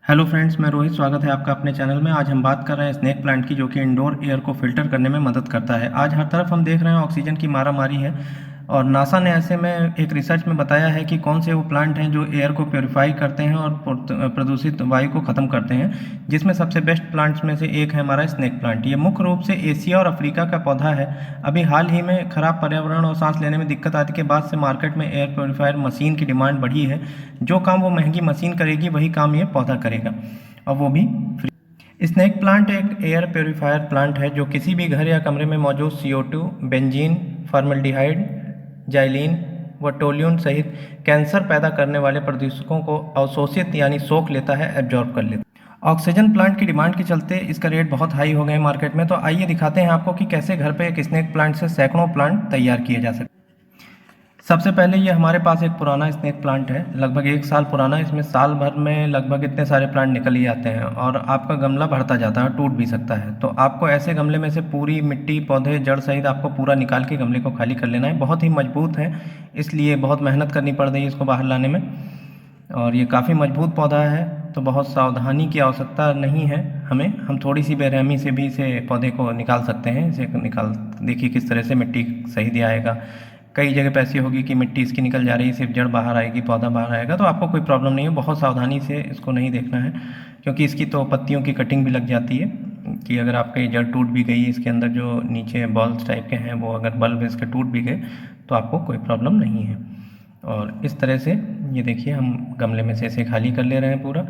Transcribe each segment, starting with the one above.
Hello friends, मैं रोहित। स्वागत है आपका अपने चैनल में। आज हम बात कर रहे हैं स्नेक प्लांट की, जो कि इंडोर एयर को फिल्टर करने में मदद करता है। आज हर तरफ हम देख रहे हैं ऑक्सीजन की मारामारी है, और नासा ने ऐसे में एक रिसर्च में बताया है कि कौन से वो प्लांट हैं जो एयर को प्योरीफाई करते हैं और प्रदूषित वायु को ख़त्म करते हैं, जिसमें सबसे बेस्ट प्लांट्स में से एक है हमारा स्नेक प्लांट। ये मुख्य रूप से एशिया और अफ्रीका का पौधा है। अभी हाल ही में खराब पर्यावरण और सांस लेने में दिक्कत आदि के बाद से मार्केट में एयर प्योरीफायर मशीन की डिमांड बढ़ी है। जो काम वो महंगी मशीन करेगी, वही काम ये पौधा करेगा, और वो भी फ्री। स्नेक प्लांट एक एयर प्योरीफायर प्लांट है जो किसी भी घर या कमरे में मौजूद CO2, बेंजीन, फॉर्मल्डिहाइड, जाइलिन व टोल्यून सहित कैंसर पैदा करने वाले प्रदूषकों को अवशोषित यानी सोख लेता है, एब्जॉर्ब कर लेता है। ऑक्सीजन प्लांट की डिमांड के चलते इसका रेट बहुत हाई हो गए मार्केट में। तो आइए दिखाते हैं आपको कि कैसे घर पे एक स्नेक प्लांट से सैकड़ों प्लांट तैयार किए जा सकते हैं। सबसे पहले ये हमारे पास एक पुराना स्नेक प्लांट है, लगभग 1 साल पुराना। इसमें साल भर में लगभग इतने सारे प्लांट निकल ही आते हैं, और आपका गमला बढ़ता जाता है, टूट भी सकता है। तो आपको ऐसे गमले में से पूरी मिट्टी, पौधे, जड़ सहित आपको पूरा निकाल के गमले को खाली कर लेना है। बहुत ही मजबूत है, इसलिए बहुत मेहनत करनी पड़ रही है इसको बाहर लाने में, और ये काफ़ी मजबूत पौधा है। तो बहुत सावधानी की आवश्यकता नहीं है हमें। हम थोड़ी सी बेरहमी से भी इसे पौधे को निकाल सकते हैं। इसे निकाल देखिए किस तरह से मिट्टी सही दिया आएगा। कई जगह पे ऐसी होगी कि मिट्टी इसकी निकल जा रही है, सिर्फ जड़ बाहर आएगी, पौधा बाहर आएगा, तो आपको कोई प्रॉब्लम नहीं है। बहुत सावधानी से इसको नहीं देखना है, क्योंकि इसकी तो पत्तियों की कटिंग भी लग जाती है कि अगर आपकी जड़ टूट भी गई, इसके अंदर जो नीचे बॉल्स टाइप के हैं वो अगर बल्ब इसके टूट भी गए, तो आपको कोई प्रॉब्लम नहीं है। और इस तरह से ये देखिए हम गमले में से इसे खाली कर ले रहे हैं पूरा,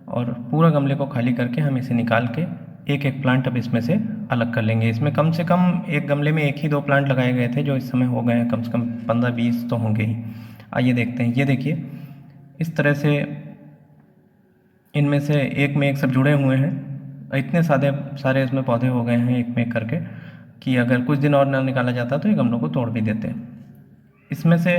और पूरा गमले को खाली करके हम इसे निकाल के एक एक प्लांट अब इसमें से अलग कर लेंगे। इसमें कम से कम एक गमले में एक ही दो प्लांट लगाए गए थे, जो इस समय हो गए हैं कम से कम 15-20 तो होंगे ही। आइए देखते हैं। ये देखिए इस तरह से इनमें से एक में एक सब जुड़े हुए हैं। इतने सारे इसमें पौधे हो गए हैं एक में एक करके, कि अगर कुछ दिन और ना निकाला जाता तो ये गमलों को तोड़ भी देते। इसमें से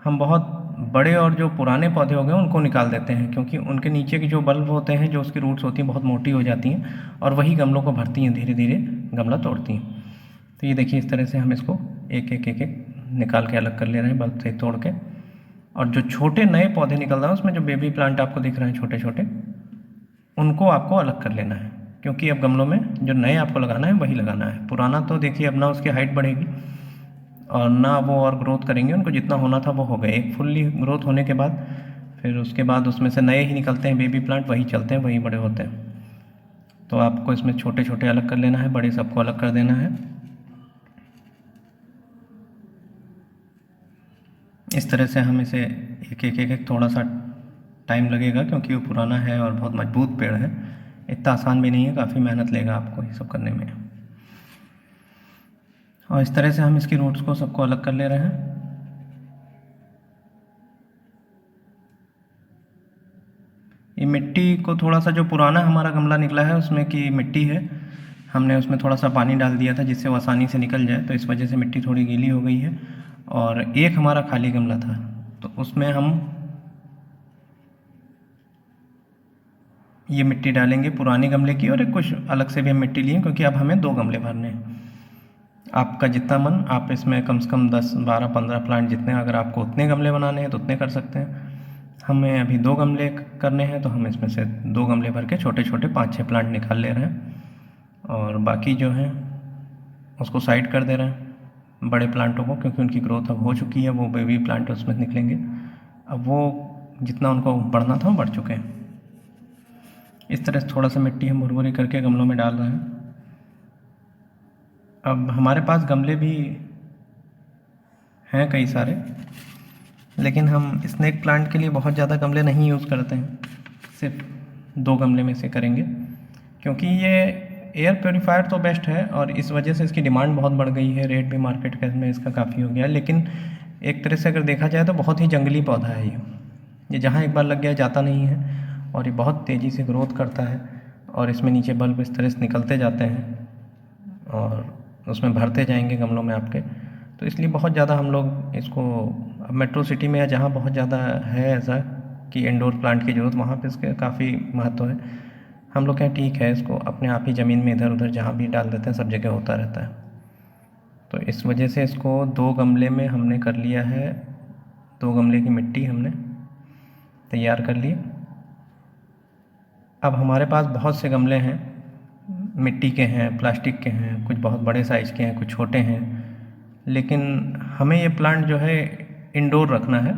हम बहुत बड़े और जो पुराने पौधे हो गए उनको निकाल देते हैं, क्योंकि उनके नीचे के जो बल्ब होते हैं, जो उसकी रूट्स होती हैं, बहुत मोटी हो जाती हैं, और वही गमलों को भरती हैं, धीरे धीरे गमला तोड़ती हैं। तो ये देखिए इस तरह से हम इसको एक एक एक एक निकाल के अलग कर ले रहे हैं बल्ब से तोड़ के। और जो छोटे नए पौधे निकल रहे हैं उसमें जो बेबी प्लांट आपको दिख रहे हैं छोटे छोटे, उनको आपको अलग कर लेना है, क्योंकि अब गमलों में जो नए आपको लगाना है वही लगाना है। पुराना तो देखिए अब ना उसकी हाइट बढ़ेगी और ना वो और ग्रोथ करेंगे। उनको जितना होना था वो हो गए। एक फुल्ली ग्रोथ होने के बाद फिर उसके बाद उसमें से नए ही निकलते हैं बेबी प्लांट, वही चलते हैं, वही बड़े होते हैं। तो आपको इसमें छोटे छोटे अलग कर लेना है, बड़े सबको अलग कर देना है। इस तरह से हम इसे एक एक एक एक थोड़ा सा टाइम लगेगा, क्योंकि वो पुराना है और बहुत मजबूत पेड़ है। इतना आसान भी नहीं है, काफ़ी मेहनत लेगा आपको ये सब करने में। और इस तरह से हम इसकी रूट्स को सबको अलग कर ले रहे हैं। ये मिट्टी को थोड़ा सा, जो पुराना हमारा गमला निकला है उसमें की मिट्टी है, हमने उसमें थोड़ा सा पानी डाल दिया था जिससे वो आसानी से निकल जाए, तो इस वजह से मिट्टी थोड़ी गीली हो गई है। और एक हमारा खाली गमला था, तो उसमें हम ये मिट्टी डालेंगे पुराने गमले की, और एक कुछ अलग से भी हम मिट्टी लिए, क्योंकि अब हमें 2 गमले भरने हैं। आपका जितना मन, आप इसमें कम से कम 10, 12, 15 प्लांट जितने, अगर आपको उतने गमले बनाने हैं तो उतने कर सकते हैं। हमें अभी 2 गमले करने हैं, तो हम इसमें से 2 गमले भर के छोटे छोटे 5-6 प्लांट निकाल ले रहे हैं, और बाकी जो हैं उसको साइड कर दे रहे हैं बड़े प्लांटों को, क्योंकि उनकी ग्रोथ अब हो चुकी है। वो बेबी प्लांट उसमें निकलेंगे, अब वो जितना उनको बढ़ना था वो बढ़ चुके हैं। इस तरह से थोड़ा सा मिट्टी हम भुरभुरी करके गमलों में डाल रहे हैं। अब हमारे पास गमले भी हैं कई सारे, लेकिन हम स्नेक प्लांट के लिए बहुत ज़्यादा गमले नहीं यूज़ करते हैं, सिर्फ 2 गमले में से करेंगे, क्योंकि ये एयर प्योरीफायर तो बेस्ट है, और इस वजह से इसकी डिमांड बहुत बढ़ गई है। रेट भी मार्केट में इसका काफ़ी हो गया है। लेकिन एक तरह से अगर देखा जाए तो बहुत ही जंगली पौधा है ये जहाँ एक बार लग गया जाता नहीं है, और ये बहुत तेज़ी से ग्रोथ करता है। और इसमें नीचे बल्ब इस तरह से निकलते जाते हैं, और उसमें भरते जाएंगे गमलों में आपके। तो इसलिए बहुत ज़्यादा हम लोग इसको, अब मेट्रो सिटी में या जहाँ बहुत ज़्यादा है ऐसा कि इंडोर प्लांट की ज़रूरत, वहाँ पे इसके काफ़ी महत्व है। हम लोग क्या, ठीक है, इसको अपने आप ही ज़मीन में इधर उधर जहाँ भी डाल देते हैं, सब जगह होता रहता है। तो इस वजह से इसको 2 गमले में हमने कर लिया है। 2 गमले की मिट्टी हमने तैयार कर ली। अब हमारे पास बहुत से गमले हैं, मिट्टी के हैं, प्लास्टिक के हैं, कुछ बहुत बड़े साइज़ के हैं, कुछ छोटे हैं, लेकिन हमें ये प्लांट जो है इंडोर रखना है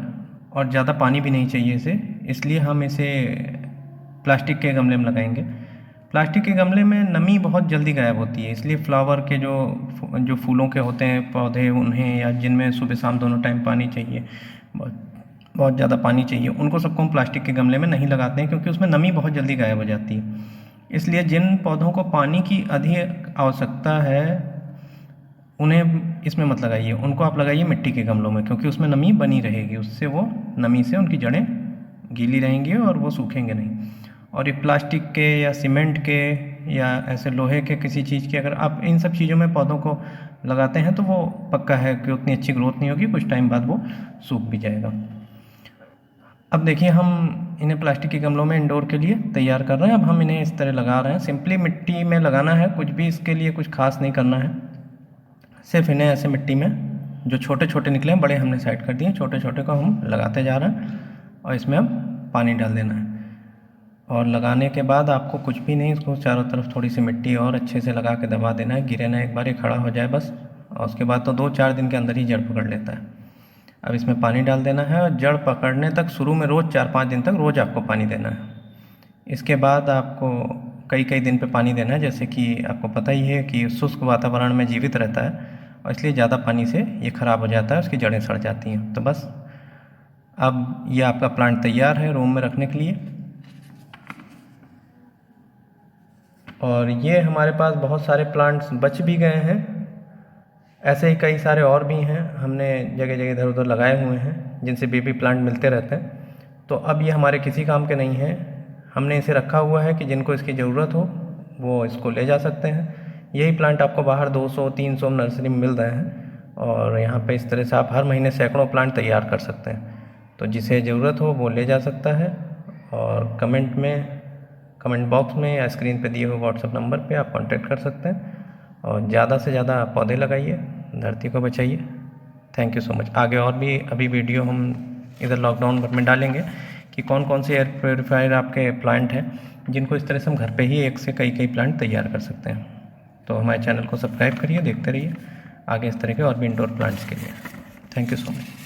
और ज़्यादा पानी भी नहीं चाहिए इसे, इसलिए हम इसे प्लास्टिक के गमले में लगाएंगे। प्लास्टिक के गमले में नमी बहुत जल्दी गायब होती है, इसलिए फ्लावर के जो फूलों के होते हैं पौधे, उन्हें या जिनमें सुबह शाम दोनों टाइम पानी चाहिए, बहुत ज़्यादा पानी चाहिए, उनको सबको हम प्लास्टिक के गमले में नहीं लगाते हैं, क्योंकि उसमें नमी बहुत जल्दी गायब हो जाती है। इसलिए जिन पौधों को पानी की अधिक आवश्यकता है उन्हें इसमें मत लगाइए, उनको आप लगाइए मिट्टी के गमलों में, क्योंकि उसमें नमी बनी रहेगी, उससे वो नमी से उनकी जड़ें गीली रहेंगी और वो सूखेंगे नहीं। और ये प्लास्टिक के या सीमेंट के या ऐसे लोहे के किसी चीज़ के, अगर आप इन सब चीज़ों में पौधों को लगाते हैं तो वो पक्का है कि उतनी अच्छी ग्रोथ नहीं होगी, कुछ टाइम बाद वो सूख भी जाएगा। अब देखिए, हम इन्हें प्लास्टिक के गमलों में इंडोर के लिए तैयार कर रहे हैं। अब हम इन्हें इस तरह लगा रहे हैं, सिंपली मिट्टी में लगाना है, कुछ भी इसके लिए कुछ खास नहीं करना है, सिर्फ इन्हें ऐसे मिट्टी में जो छोटे छोटे निकले हैं, बड़े हमने साइड कर दिए, छोटे छोटे को हम लगाते जा रहे हैं और इसमें अब पानी डाल देना है। और लगाने के बाद आपको कुछ भी नहीं, इसको चारों तरफ थोड़ी सी मिट्टी और अच्छे से लगा के दबा देना है, गिरे ना एक बार, ये खड़ा हो जाए बस, और उसके बाद तो 2-4 दिन के अंदर ही जड़ पकड़ लेता है। अब इसमें पानी डाल देना है और जड़ पकड़ने तक शुरू में रोज़ 4-5 दिन तक रोज़ आपको पानी देना है। इसके बाद आपको कई कई दिन पे पानी देना है, जैसे कि आपको पता ही है कि शुष्क वातावरण में जीवित रहता है और इसलिए ज़्यादा पानी से ये ख़राब हो जाता है, उसकी जड़ें सड़ जाती हैं। तो बस अब ये आपका प्लांट तैयार है रूम में रखने के लिए। और ये हमारे पास बहुत सारे प्लांट्स बच भी गए हैं, ऐसे ही कई सारे और भी हैं, हमने जगह जगह इधर उधर लगाए हुए हैं, जिनसे बेबी प्लांट मिलते रहते हैं। तो अब ये हमारे किसी काम के नहीं हैं, हमने इसे रखा हुआ है कि जिनको इसकी ज़रूरत हो वो इसको ले जा सकते हैं। यही प्लांट आपको बाहर 200-300 नर्सरी में मिल रहे हैं और यहाँ पे इस तरह से आप हर महीने सैकड़ों प्लांट तैयार कर सकते हैं। तो जिसे ज़रूरत हो वो ले जा सकता है, और कमेंट बॉक्स में या स्क्रीन पे दिए हुए व्हाट्सएप नंबर पे आप कांटेक्ट कर सकते हैं। और ज़्यादा से ज़्यादा पौधे लगाइए, धरती को बचाइए। Thank you so much. आगे और भी अभी वीडियो हम इधर लॉकडाउन में डालेंगे कि कौन कौन से एयर प्योरीफायर आपके प्लांट हैं जिनको इस तरह से हम घर पे ही एक से कई प्लांट तैयार कर सकते हैं। तो हमारे चैनल को सब्सक्राइब करिए, देखते रहिए आगे इस तरह के और भी इंडोर प्लांट्स के लिए। Thank you so much.